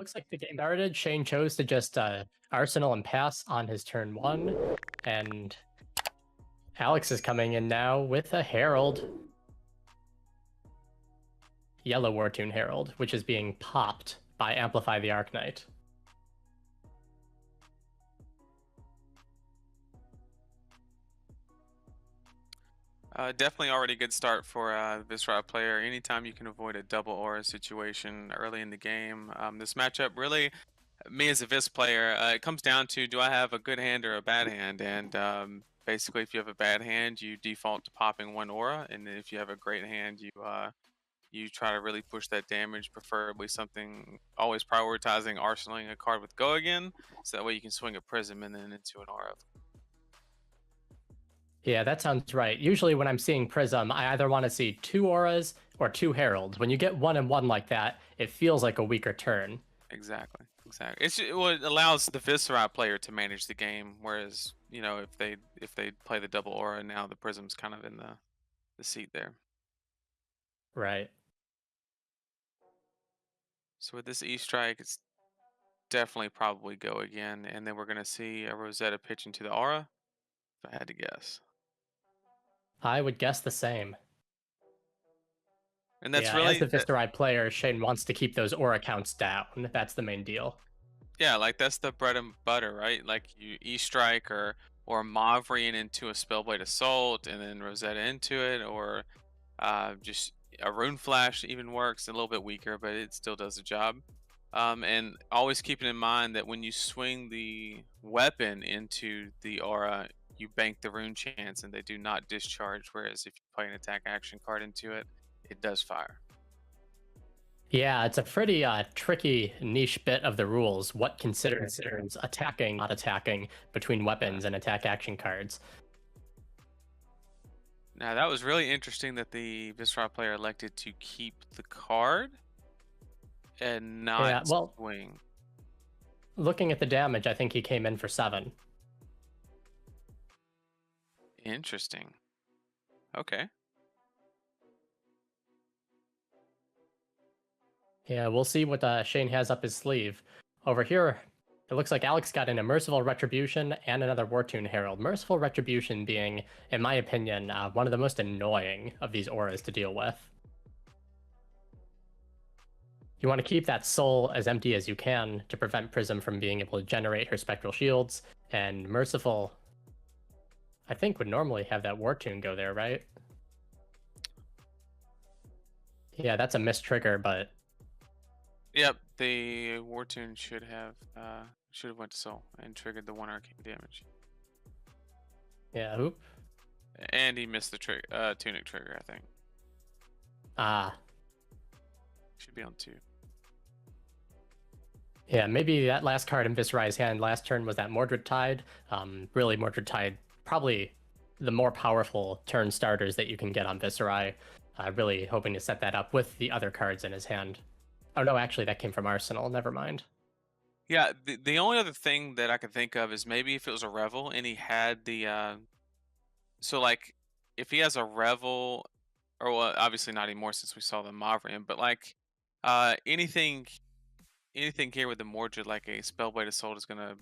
looks like the game started. Shane chose to just Arsenal and pass on his turn 1, and Alex is coming in now with a Herald. Yellow Wartune Herald, which is being popped by Amplify the Arknight. Definitely already a good start for the Viserai player. Anytime you can avoid a double aura situation early in the game. This matchup really, me as a Vis player, it comes down to, do I have a good hand or a bad hand? And basically, if you have a bad hand, you default to popping one aura, and if you have a great hand, you try to really push that damage, preferably something, always prioritizing arsenaling a card with Go Again, so that way you can swing a Prism and then into an aura. Yeah, that sounds right. Usually when I'm seeing Prism, I either want to see 2 auras or 2 heralds. When you get 1 and 1 like that, it feels like a weaker turn. Exactly. Well, it allows the Viserai player to manage the game, whereas if they play the double aura, now the Prism's kind of in the seat there. Right. So with this E strike, it's definitely probably Go Again, and then we're gonna see a Rosetta pitch into the aura. If I had to guess, I would guess the same. and that's Yeah, as really the Viserai player, Shane wants to keep those aura counts down. That's the main deal. yeah, like that's the bread and butter, right? Like you E strike or Mavrian into a Spellblade Assault, and then Rosetta into it, or just a Rune Flash even works. A little bit weaker, but it still does the job. And always keeping in mind that when you swing the weapon into the aura, you bank the rune chance and they do not discharge. Whereas if you play an attack action card into it, it does fire. Yeah, it's a pretty tricky niche bit of the rules. What considers attacking, not attacking between weapons and attack action cards. Now that was really interesting that the Viserai player elected to keep the card and not Yeah, well, swing. looking at the damage, I think he came in for 7. Interesting. Okay. Yeah, we'll see what Shane has up his sleeve. Over here, it looks like Alex got an Merciful Retribution and another Wartune Herald. Merciful Retribution being, in my opinion, one of the most annoying of these auras to deal with. You want to keep that soul as empty as you can to prevent Prism from being able to generate her spectral shields, and Merciful, I think, would normally have that Wartune go there, right? Yeah, that's a missed trigger, but Yep, the Wartune should have went to Soul and triggered the 1 arcane damage. yeah, oop. And he missed the Tunic trigger, I think. Ah. Should be on 2. Yeah, maybe that last card in Viserai's hand last turn was that Mordred Tide. Really, Mordred Tide, probably the more powerful turn starters that you can get on Viserai. Really hoping to set that up with the other cards in his hand. Oh no, actually that came from Arsenal, never mind. Yeah, the only other thing that I could think of is maybe if it was a Revel and he had the so like if he has a Revel, or well, obviously not anymore since we saw the Mavrian, but like anything here with the Mordred, like a Spellblade Assault, is gonna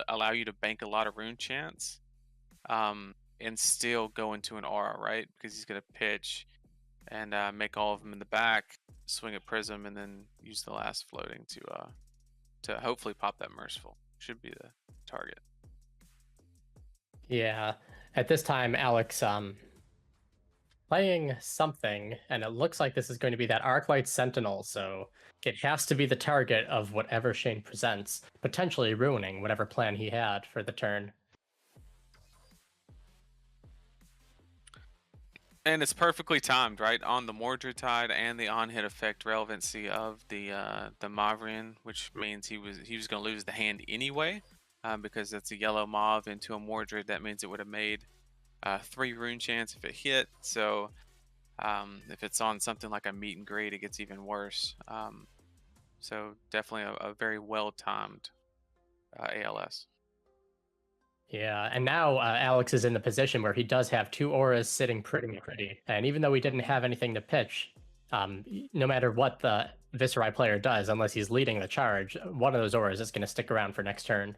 allow you to bank a lot of rune chance, and still go into an aura, right? Because he's gonna pitch and make all of them in the back, swing a Prism, and then use the last floating to hopefully pop that Merciful. Should be the target. Yeah, at this time, Alex playing something, and it looks like this is going to be that Arclight Sentinel, so it has to be the target of whatever Shane presents, potentially ruining whatever plan he had for the turn. And it's perfectly timed, right? On the Mordred Tide and the on-hit effect relevancy of the Mavrian, which means he was going to lose the hand anyway, because it's a yellow Mav into a Mordred. That means it would have made 3 rune chance if it hit. So if it's on something like a meet and greet, it gets even worse. So definitely a very well-timed ALS. Yeah, and now Alex is in the position where he does have 2 auras sitting pretty. And even though he didn't have anything to pitch, No matter what the Viserai player does, unless he's leading the charge, one of those auras is going to stick around for next turn.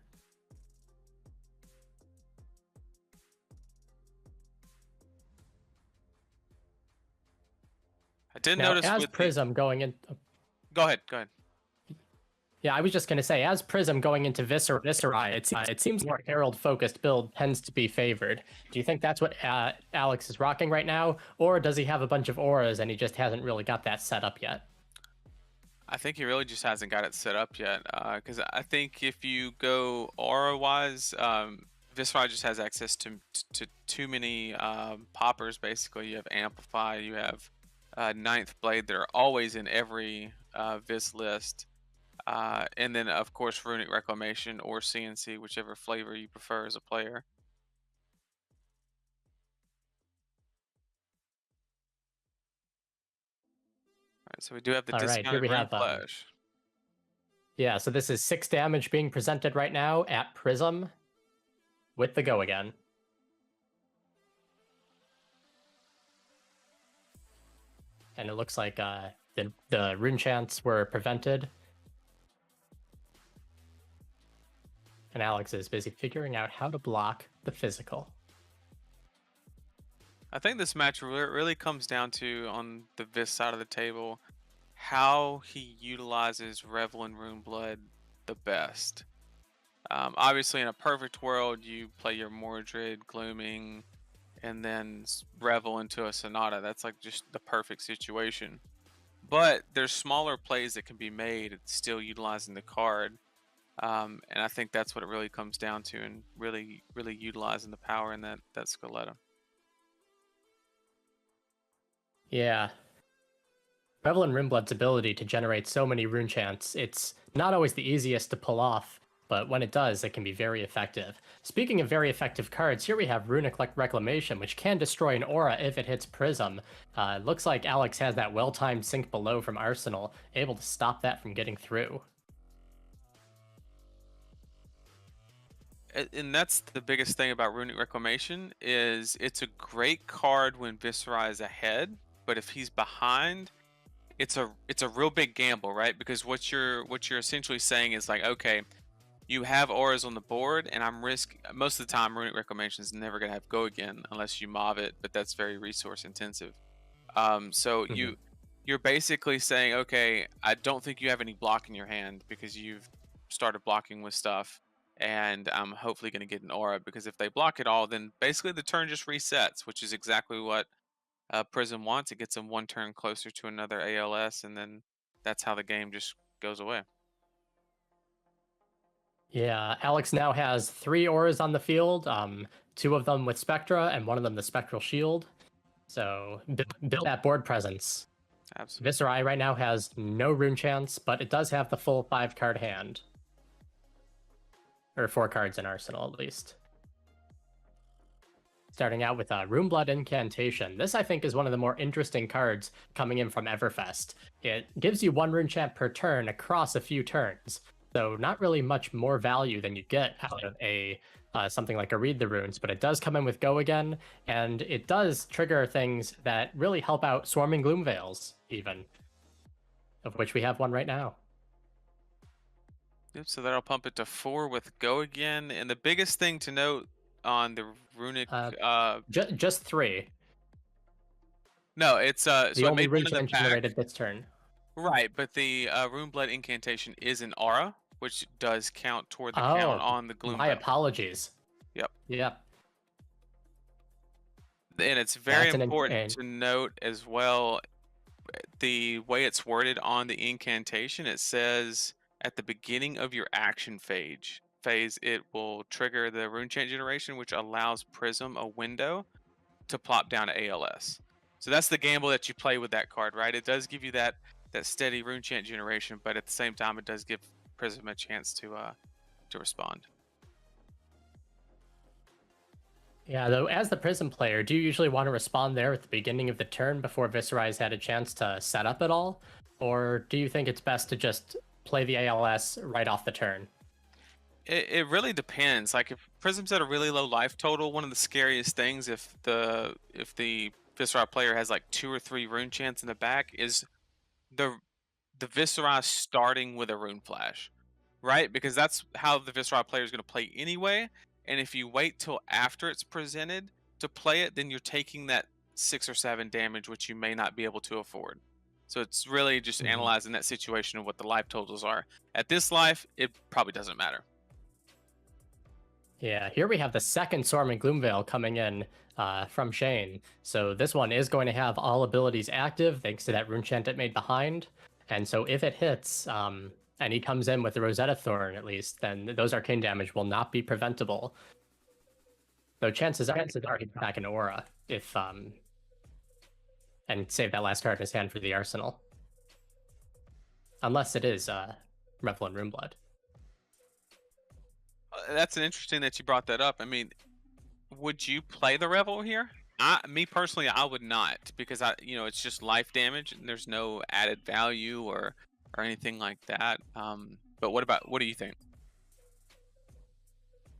I did Now, notice as with the. Prism going in, Go ahead. Go ahead. yeah, I was just going to say, as Prism going into Viserai, it seems more Herald-focused build tends to be favored. Do you think that's what Alex is rocking right now, or does he have a bunch of auras and he just hasn't really got that set up yet? I think he really just hasn't got it set up yet. Because I think if you go aura-wise, Viserai just has access to too many poppers. Basically, you have Amplify, you have Ninth Blade. They're always in every Vis list. And then, of course, Runic Reclamation or CNC, whichever flavor you prefer as a player. All right, so we do have the All right, here discounted we Rune have Flash. yeah, so this is 6 damage being presented right now at Prism with the Go Again. And it looks like the rune chants were prevented. And Alex is busy figuring out how to block the physical. I think this match really comes down to, on the Vis side of the table, how he utilizes Revel and Runeblood the best. Obviously, in a perfect world, you play your Mordred, Glooming, and then Revel into a Sonata. That's like just the perfect situation. But there's smaller plays that can be made still utilizing the card. And I think that's what it really comes down to, and really utilizing the power in that Skeletta. Yeah. Revel and Runeblood's ability to generate so many rune chants, it's not always the easiest to pull off, but when it does, it can be very effective. Speaking of very effective cards, here we have Runic Reclamation, which can destroy an aura if it hits Prism. Looks like Alex has that well-timed Sink Below from Arsenal, able to stop that from getting through. And that's the biggest thing about Runic Reclamation, is it's a great card when Viserai is ahead, but if he's behind, it's a real big gamble, right? Because what you're essentially saying is like, okay, you have auras on the board, and most of the time Runic Reclamation is never gonna have Go Again unless you mob it, but that's very resource intensive. So you're basically saying, okay, I don't think you have any block in your hand because you've started blocking with stuff, and I'm hopefully going to get an aura, because if they block it all, then basically the turn just resets, which is exactly what Prism wants. It gets them one turn closer to another ALS, and then that's how the game just goes away. Yeah, Alex now has 3 auras on the field, 2 of them with Spectra and 1 of them the Spectral Shield. So build that board presence. Absolutely. Viserai right now has no rune chance, but it does have the full 5-card hand. Or 4 cards in Arsenal, at least. Starting out with Runeblood Incantation. This, I think, is one of the more interesting cards coming in from Everfest. It gives you 1 rune chant per turn across a few turns. So not really much more value than you get out of a something like a Read the Runes, but it does come in with Go Again, and it does trigger things that really help out Swarming Gloomveils, even, of which we have one right now. Yep, so that'll pump it to 4 with Go Again. And the biggest thing to note on the Runic... just 3. No, it's... The so only it made rune one in the chant back. generated this turn. Right, but the Runeblood Incantation is an aura, which does count toward the count on the Gloomveil. My apologies. Yep. Yep. And it's very important to note as well, the way it's worded on the incantation. It says at the beginning of your action phase, it will trigger the rune chant generation, which allows Prism a window to plop down to ALS. So that's the gamble that you play with that card, right? It does give you that steady rune chant generation, but at the same time, it does give Prism a chance to respond. Yeah, though, as the Prism player, do you usually want to respond there at the beginning of the turn before Viserai's had a chance to set up at all? Or do you think it's best to just play the ALS right off the turn? It really depends. Like, if Prism's at a really low life total, one of the scariest things, if the Viserai player has like 2 or 3 rune chants in the back is the Viserai starting with a rune flash, right? Because that's how the Viserai player is going to play anyway. And if you wait till after it's presented to play it, then you're taking that 6 or 7 damage, which you may not be able to afford. So it's really just analyzing that situation of what the life totals are. At this life, it probably doesn't matter. Yeah, here we have the second Storm and Gloomveil coming in from Shane. So this one is going to have all abilities active thanks to that rune chant it made behind. And so if it hits, and he comes in with the Rosetta Thorn at least, then those arcane damage will not be preventable. Though chances are he'd back an aura if and save that last card in his hand for the arsenal. Unless it is Revel and Runeblood. That's an interesting that you brought that up. I mean, would you play the Revel here? Me personally, I would not, because it's just life damage and there's no added value or anything like that. But what do you think?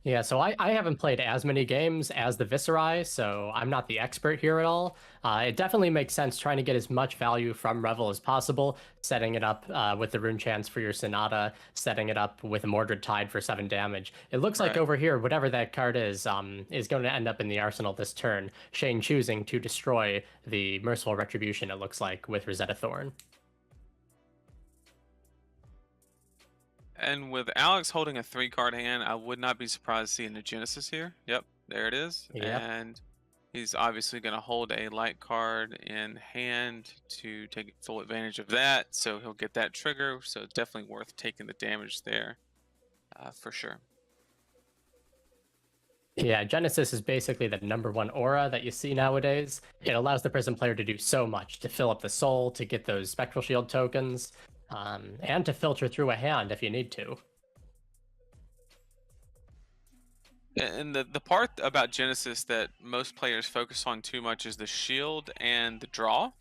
Yeah, so I haven't played as many games as the Viserai, so I'm not the expert here at all. It definitely makes sense trying to get as much value from Revel as possible, setting it up with the rune chants for your Sonata, setting it up with a Mordred Tide for 7 damage. It looks like over here, whatever that card is going to end up in the arsenal this turn. Shane choosing to destroy the Merciful Retribution, it looks like, with Rosetta Thorn. And with Alex holding a 3-card hand, I would not be surprised to see a New Genesis here. Yep, there it is. Yep. And he's obviously going to hold a light card in hand to take full advantage of that. So he'll get that trigger. So it's definitely worth taking the damage there for sure. Yeah, Genesis is basically the #1 aura that you see nowadays. It allows the Prism player to do so much, to fill up the soul, to get those Spectral Shield tokens, and to filter through a hand if you need to. And the part about Genesis that most players focus on too much is the shield and the draw.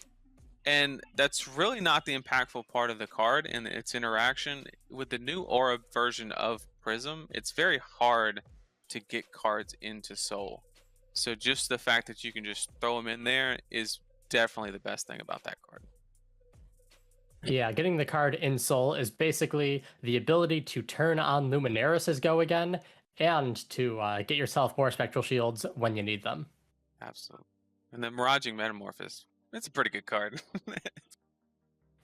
And that's really not the impactful part of the card and its interaction. With the new aura version of Prism, it's very hard to get cards into Soul. So just the fact that you can just throw them in there is definitely the best thing about that card. Yeah, getting the card in Soul is basically the ability to turn on Luminaris's Go again, and to get yourself more Spectral Shields when you need them. Absolutely. And then Miraging Metamorphosis, it's a pretty good card.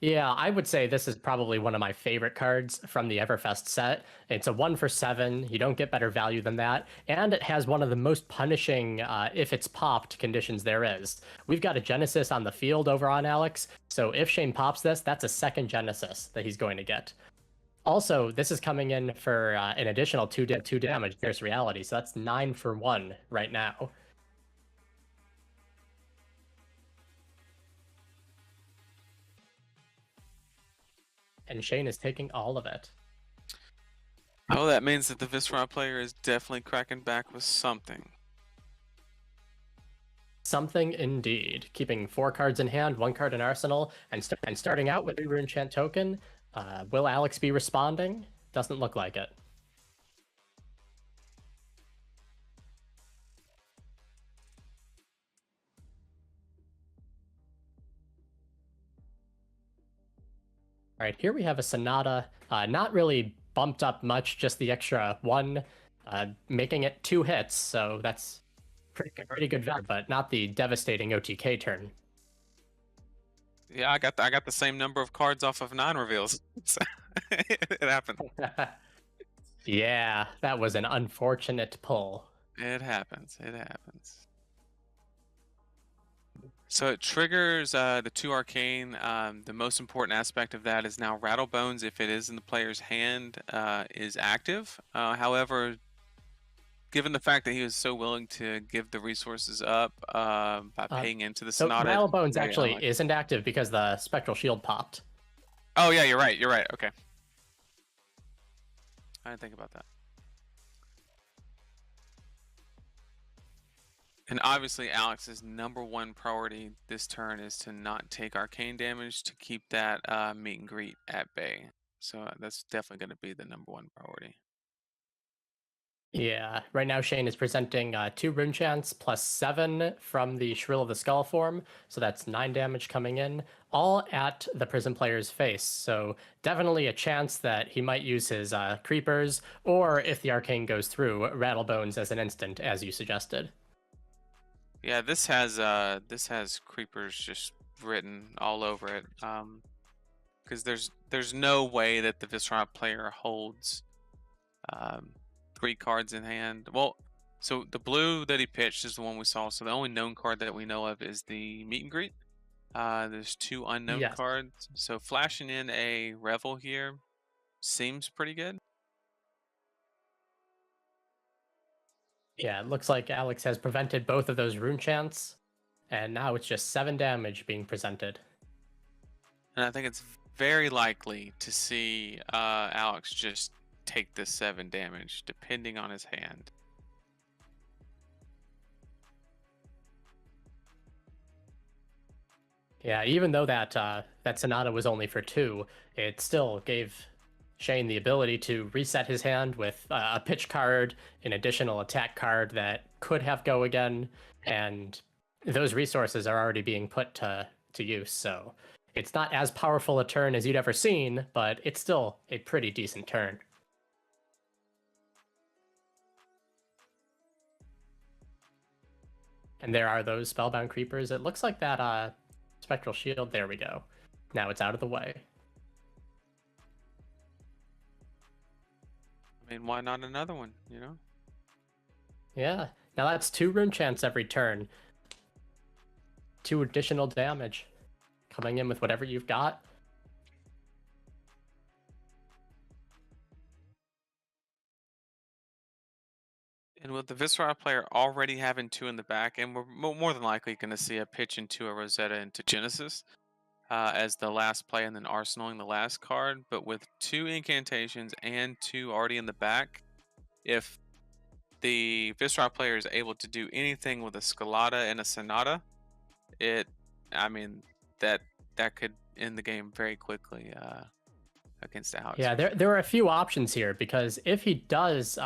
Yeah, I would say this is probably one of my favorite cards from the Everfest set. It's a 1 for 7. You don't get better value than that. And it has one of the most punishing, if it's popped, conditions there is. We've got a Genesis on the field over on Alex. So if Shane pops this, that's a second Genesis that he's going to get. Also, this is coming in for an additional 2 damage. There's reality. So that's 9 for 1 right now. And Shane is taking all of it. Oh, that means that the Viserai player is definitely cracking back with something. Something indeed. Keeping 4 cards in hand, 1 card in arsenal, and starting out with a rune chant token. Will Alex be responding? Doesn't look like it. All right, here we have a Sonata, not really bumped up much, just the extra 1, making it 2 hits, so that's pretty good value, but not the devastating OTK turn. Yeah, I got the same number of cards off of 9 reveals. It happened. Yeah, that was an unfortunate pull. It happens. It happens. So it triggers the 2 arcane. The most important aspect of that is now Rattlebones, if it is in the player's hand, is active. However, given the fact that he was so willing to give the resources up by paying into the Sonata. So Rattlebones actually isn't active because the Spectral Shield popped. Oh yeah, you're right. You're right. Okay. I didn't think about that. And obviously, Alex's #1 priority this turn is to not take arcane damage, to keep that meet and greet at bay. So that's definitely going to be the #1 priority. Yeah, right now Shane is presenting 2 rune chants plus 7 from the Shrill of the Skull form, so that's 9 damage coming in, all at the Prism player's face. So definitely a chance that he might use his creepers, or if the arcane goes through, Rattlebones as an instant, as you suggested. Yeah, this has creepers just written all over it. Because there's no way that the Viserai player holds 3 cards in hand. Well, so the blue that he pitched is the one we saw. So the only known card that we know of is the meet and greet. There's 2 unknown Yes. cards. So flashing in a Revel here seems pretty good. Yeah, it looks like Alex has prevented both of those rune chants, and now it's just 7 damage being presented. And I think it's very likely to see Alex just take this 7 damage, depending on his hand. Yeah, even though that that Sonata was only for 2, it still gave Shane the ability to reset his hand with a pitch card, an additional attack card that could have go again, and those resources are already being put to use. So it's not as powerful a turn as you'd ever seen, but it's still a pretty decent turn. And there are those Spellbound Creepers. It looks like that Spectral Shield. There we go. Now it's out of the way. I mean, why not another one, you know? Yeah. Now that's 2 rune chants every turn. 2 additional damage. Coming in with whatever you've got. And with the Viserai player already having 2 in the back, and we're more than likely going to see a pitch into a Rosetta into Genesis as the last play and then arsenaling the last card. But with 2 incantations and 2 already in the back, if the Viserai player is able to do anything with a Scalata and a Sonata, I mean, that could end the game very quickly against Alex. Yeah, there are a few options here, because if he does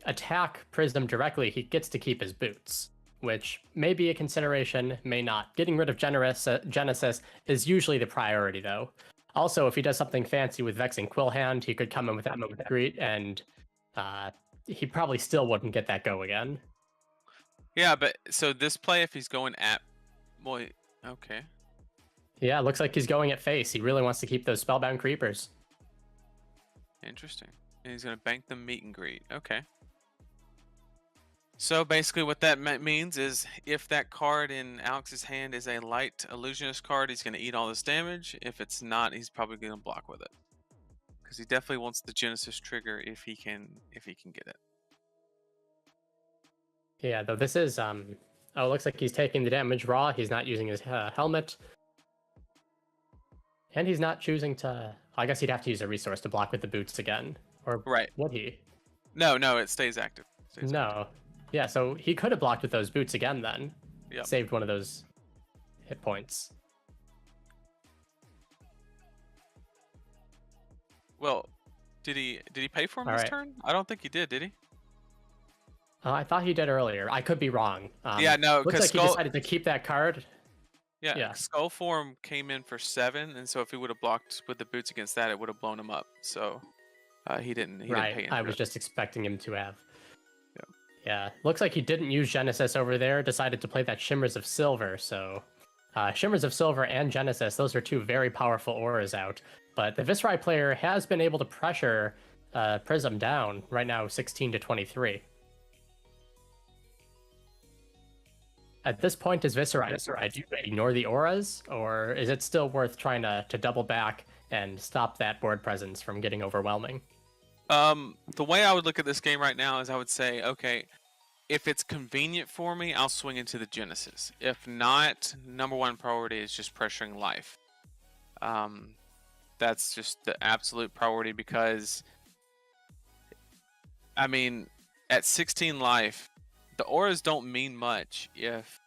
attack Prism directly, he gets to keep his boots, which may be a consideration, may not. Getting rid of Genesis is usually the priority, though. Also, if he does something fancy with Vexing Quillhand, he could come in with that Greet, and he probably still wouldn't get that go again. Yeah, but so this play, if he's going at... Boy, okay. Yeah, it looks like he's going at face. He really wants to keep those Spellbound Creepers. Interesting. And he's going to bank the meet and greet. Okay. So basically what that means is if that card in Alex's hand is a light illusionist card, he's going to eat all this damage. If it's not, he's probably going to block with it. Because he definitely wants the Genesis trigger if he can get it. Yeah, though this is oh, it looks like he's taking the damage raw. He's not using his helmet. And he's not choosing to... I guess he'd have to use a resource to block with the boots again. Or right. Would he? No, it stays active. No. Yeah, so he could have blocked with those boots again then. Yep. Saved one of those hit points. Well, did he pay for him this turn? I don't think he did he? I thought he did earlier. I could be wrong. Yeah, no, looks like he decided to keep that card. Yeah, Skull form came in for 7, and so if he would have blocked with the boots against that, it would have blown him up. So he didn't. He didn't pay into I was it. just expecting him to have. Yeah. Yeah, looks like he didn't use Genesis over there. Decided to play that Shimmers of Silver. So Shimmers of Silver and Genesis, those are 2 very powerful auras out. But the Viserai player has been able to pressure Prism down right now, 16 to 23. At this point, does Viserai do you ignore the auras, or is it still worth trying to double back and stop that board presence from getting overwhelming? The way I would look at this game right now is I would say, okay, if it's convenient for me, I'll swing into the Genesis. If not, number 1 priority is just pressuring life. That's just the absolute priority because, I mean, at 16 life, the auras don't mean much if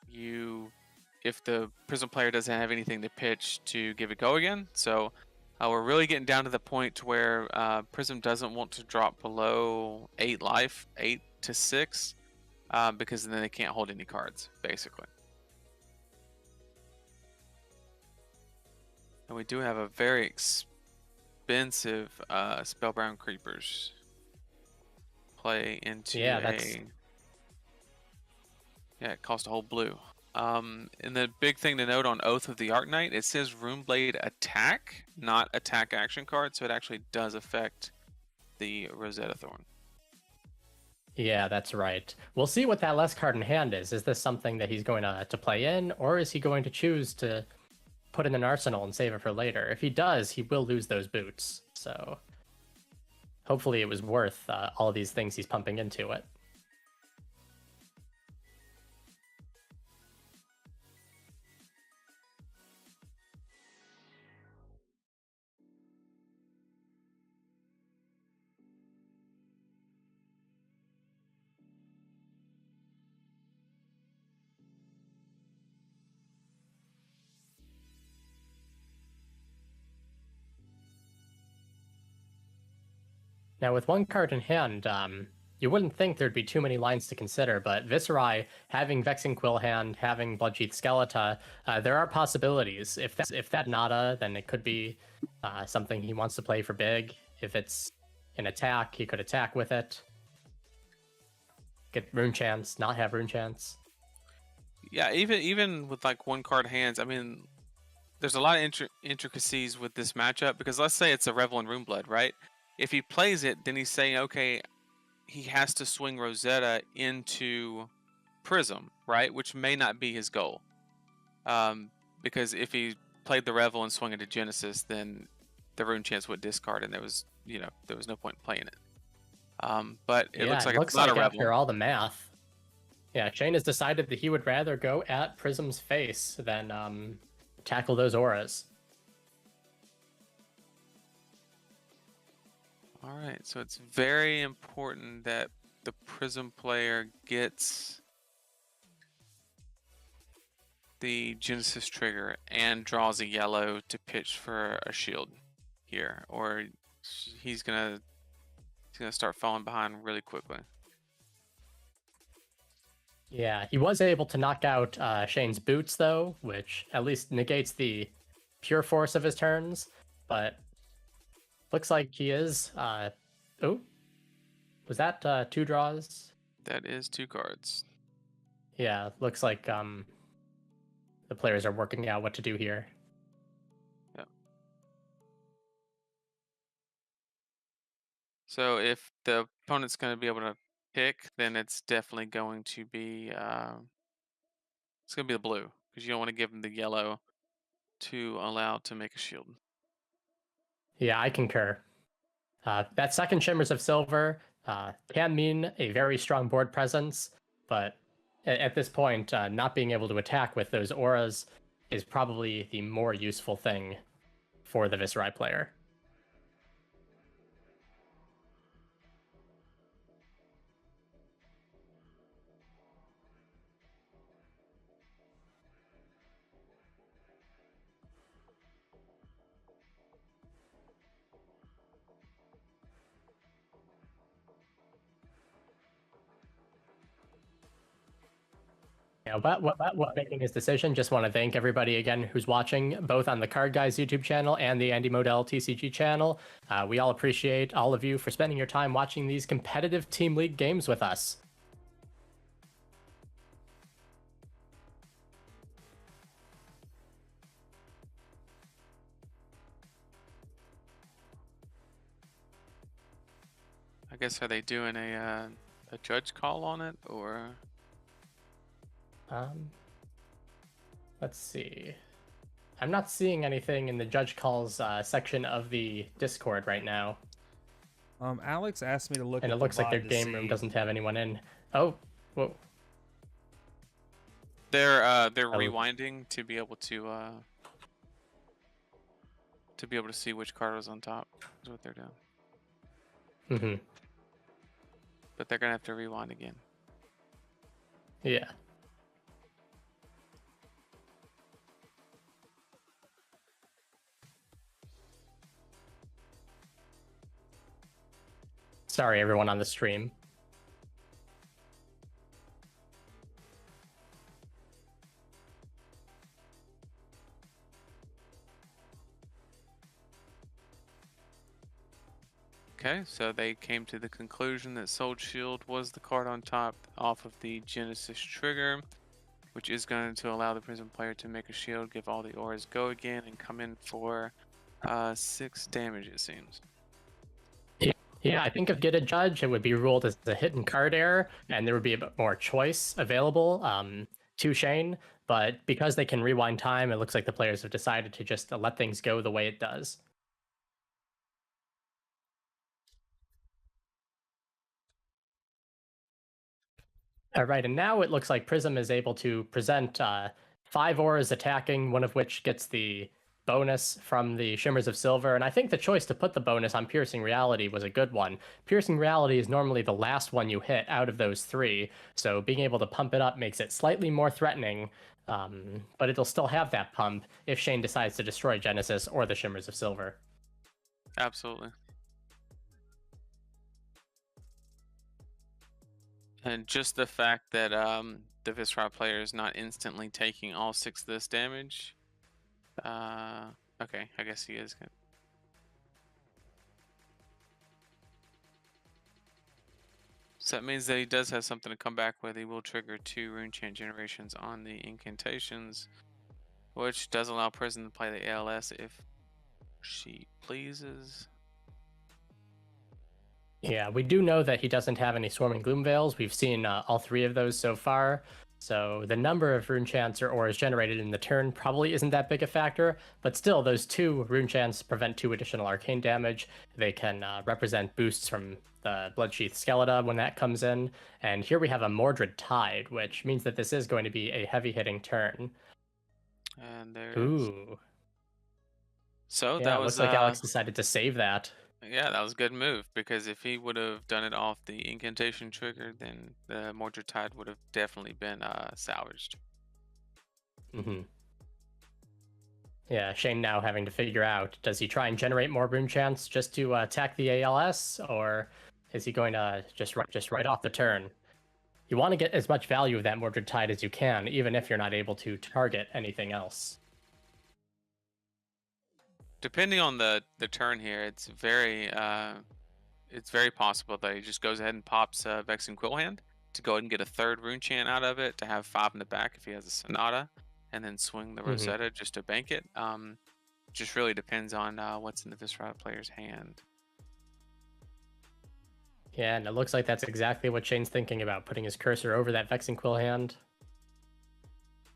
the Prism player doesn't have anything to pitch to give it go again. So We're really getting down to the point where Prism doesn't want to drop below 8 life, 8 to 6, because then they can't hold any cards, basically. And we do have a very expensive Spellbound Creepers play into yeah, it cost a whole blue. And the big thing to note on Oath of the Arknight, it says Runeblade attack, not attack action card, so it actually does affect the Rosetta Thorn. Yeah, that's right. We'll see what that last card in hand is. Is this something that he's going to play in, or is he going to choose to put in an arsenal and save it for later? If he does, he will lose those boots. So hopefully it was worth all of these things he's pumping into it. Now, with one card in hand, you wouldn't think there'd be too many lines to consider, but Viserai, having Vexing Quill hand, having Bloodsheath Skeleton, there are possibilities. If that nada, then it could be something he wants to play for big. If it's an attack, he could attack with it. Get Rune Chance, not have Rune Chance. Yeah, even with like one card hands, I mean, there's a lot of intricacies with this matchup, because let's say it's a Revel in Runeblood, right? If he plays it, then he's saying, okay, he has to swing Rosetta into Prism, right? Which may not be his goal. Because if he played the Revel and swung into Genesis, then the Rune Chance would discard, and there was no point in playing it. But it looks like it's not a Revel. After all the math, yeah, Shane has decided that he would rather go at Prism's face than tackle those auras. All right, so it's very important that the Prism player gets the Genesis trigger and draws a yellow to pitch for a shield here, or he's gonna start falling behind really quickly. Yeah, he was able to knock out Shane's boots, though, which at least negates the pure force of his turns, but looks like he is... oh, was that 2 draws? That is 2 cards. Yeah, looks like the players are working out what to do here. Yeah. So if the opponent's going to be able to pick, then it's definitely going to be it's going to be the blue, because you don't want to give him the yellow to allow to make a shield. Yeah, I concur. That second Shimmers of Silver can mean a very strong board presence, but at this point, not being able to attack with those auras is probably the more useful thing for the Viserai player. Yeah, what making his decision. Just want to thank everybody again who's watching, both on the TheCardGuyz YouTube channel and the Andy Modell TCG channel. We all appreciate all of you for spending your time watching these competitive Team League games with us. I guess, are they doing a judge call on it, or? Let's see. I'm not seeing anything in the judge calls section of the Discord right now. Alex asked me to look, and it looks like their game room doesn't have anyone in. Oh, whoa. They're rewinding to be able to see which card was on top. Is what they're doing. Mm-hmm. But they're gonna have to rewind again. Yeah. Sorry, everyone on the stream. Okay, so they came to the conclusion that Soul Shield was the card on top off of the Genesis trigger, which is going to allow the Prism player to make a shield, give all the auras go again, and come in for 6 damage, it seems. Yeah, I think if get a judge, it would be ruled as a hidden card error, and there would be a bit more choice available to Shane. But because they can rewind time, it looks like the players have decided to just let things go the way it does. All right, and now it looks like Prism is able to present 5 auras attacking, one of which gets the bonus from the Shimmers of Silver. And I think the choice to put the bonus on Piercing Reality was a good one. Piercing Reality is normally the last one you hit out of those 3, so being able to pump it up makes it slightly more threatening, but it'll still have that pump if Shane decides to destroy Genesis or the Shimmers of Silver. Absolutely. And just the fact that the Viserai player is not instantly taking all 6 of this damage. Okay, I guess he is good. So that means that he does have something to come back with. He will trigger 2 rune chant generations on the incantations, which does allow Prism to play the ALS if she pleases. Yeah, we do know that he doesn't have any Swarming Gloomveils. We've seen all 3 of those so far. So the number of rune chants or auras generated in the turn probably isn't that big a factor, but still those 2 rune chants prevent 2 additional arcane damage. They can represent boosts from the Bloodsheath Skeleton when that comes in. And here we have a Mordred Tide, which means that this is going to be a heavy-hitting turn. And there Ooh. So Yeah, that it was looks like Alex decided to save that. yeah, that was a good move, because if he would have done it off the incantation trigger, then the Mordred Tide would have definitely been salvaged. Mm-hmm. Yeah, Shane now having to figure out, does he try and generate more rune chants just to attack the ALS, or is he going to just right off the turn? You want to get as much value of that Mordred Tide as you can, even if you're not able to target anything else. Depending on the turn here, it's very possible that he just goes ahead and pops Vexing Quillhand to go ahead and get a 3rd rune chant out of it, to have 5 in the back if he has a Sonata, and then swing the Rosetta just to bank it. Just really depends on what's in the Viserai player's hand. Yeah, and it looks like that's exactly what Shane's thinking about, putting his cursor over that Vexing Quillhand.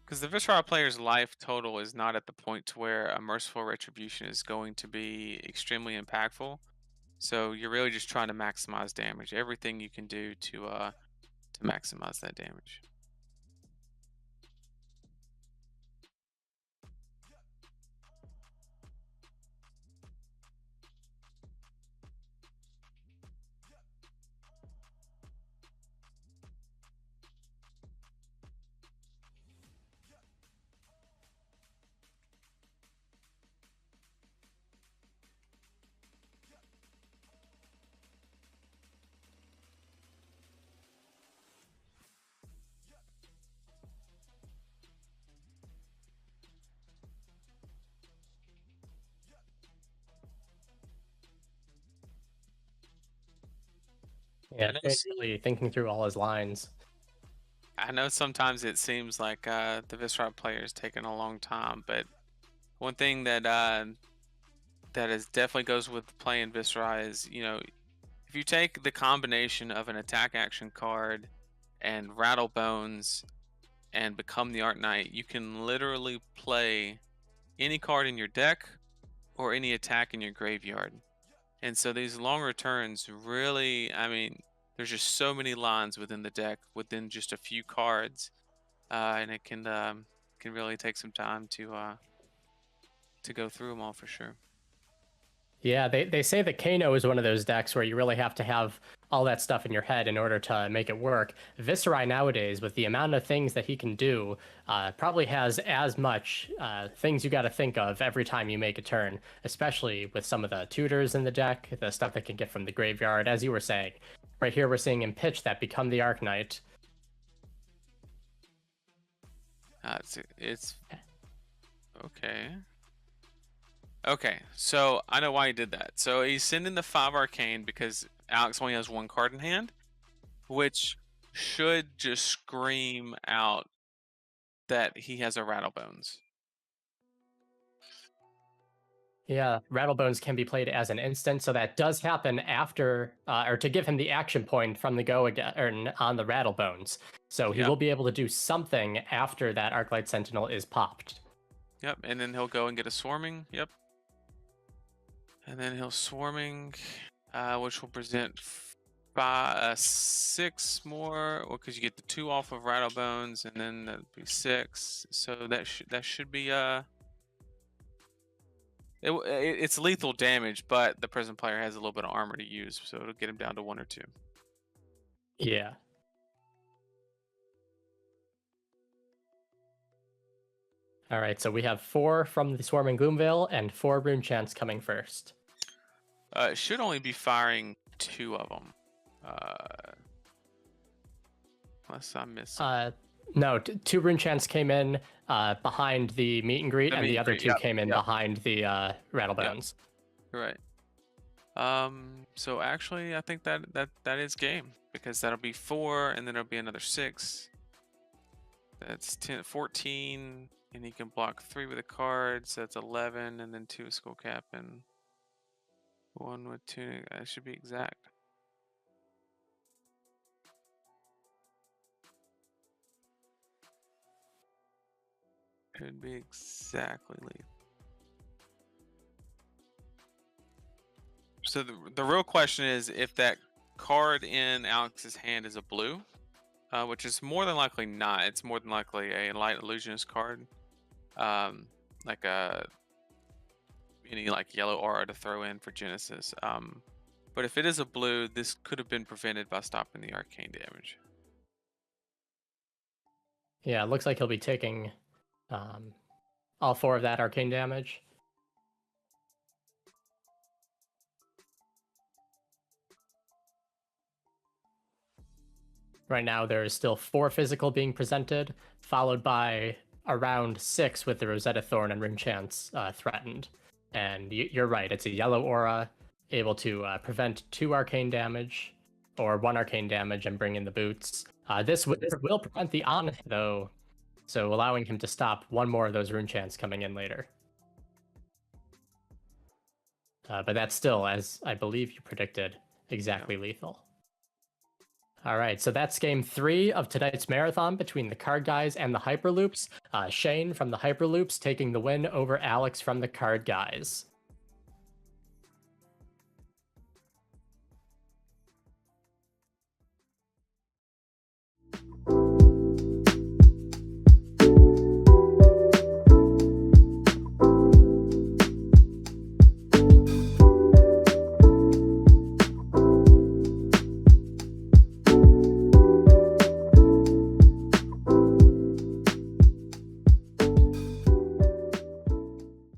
Because the Viserai player's life total is not at the point to where a Merciful Retribution is going to be extremely impactful. So you're really just trying to maximize damage. Everything you can do to maximize that damage. Yeah, Shane's really thinking through all his lines. I know sometimes it seems like the Viserai player is taking a long time, but one thing that is definitely goes with playing Viserai is, if you take the combination of an attack action card and Rattle Bones and become the Art Knight, you can literally play any card in your deck or any attack in your graveyard. And so these longer turns really, I mean, there's just so many lines within the deck within just a few cards, and it can really take some time to go through them all for sure. Yeah, they say that Kano is one of those decks where you really have to have all that stuff in your head in order to make it work. Viserai nowadays, with the amount of things that he can do, probably has as much things you got to think of every time you make a turn, especially with some of the tutors in the deck, the stuff that can get from the graveyard, as you were saying. Right here, we're seeing him pitch that Become the Arknight. It's okay. Okay, so I know why he did that. So he's sending the 5 Arcane because Alex only has 1 card in hand, which should just scream out that he has a Rattlebones. Yeah, Rattlebones can be played as an instant, so that does happen after, or to give him the action point from the go again, or on the Rattlebones. So he will be able to do something after that Arclight Sentinel is popped. Yep, and then he'll go and get a Swarming. Yep. And then he'll Swarming, which will present 6 more, well, because you get the 2 off of Rattlebones, and then that'd be 6. So that should be it's lethal damage, but the Prism player has a little bit of armor to use, so it'll get him down to 1 or 2. Yeah. All right, so we have 4 from the Swarming Gloomveil and 4 Rune Chants coming first. It should only be firing 2 of them. Unless I'm missing. No, 2 Rune Chants came in behind the meet and greet, and the other 2 came in behind the Rattlebones. Right. So actually, I think that is game, because that'll be 4, and then it'll be another 6. That's 10, 14, and he can block 3 with a card, so that's 11, and then 2 with Skull Cap, and 1 with Tunic. That should be exact. Could be exactly lethal. So the real question is if that card in Alex's hand is a blue, which is more than likely not. It's more than likely a Light Illusionist card, like any like yellow aura to throw in for Genesis. But if it is a blue, this could have been prevented by stopping the arcane damage. Yeah, it looks like he'll be taking all 4 of that arcane damage. Right now, there is still 4 physical being presented, followed by around 6 with the Rosetta Thorn and Rune Chants threatened. And you're right, it's a yellow aura, able to prevent 2 arcane damage, or 1 arcane damage and bring in the boots. This will prevent the on, though, so allowing him to stop 1 more of those Rune Chants coming in later. But that's still, as I believe you predicted, exactly lethal. All right, so that's game 3 of tonight's marathon between the TheCardGuyz and the Hyperloops. Shane from the Hyperloops taking the win over Alex from the TheCardGuyz.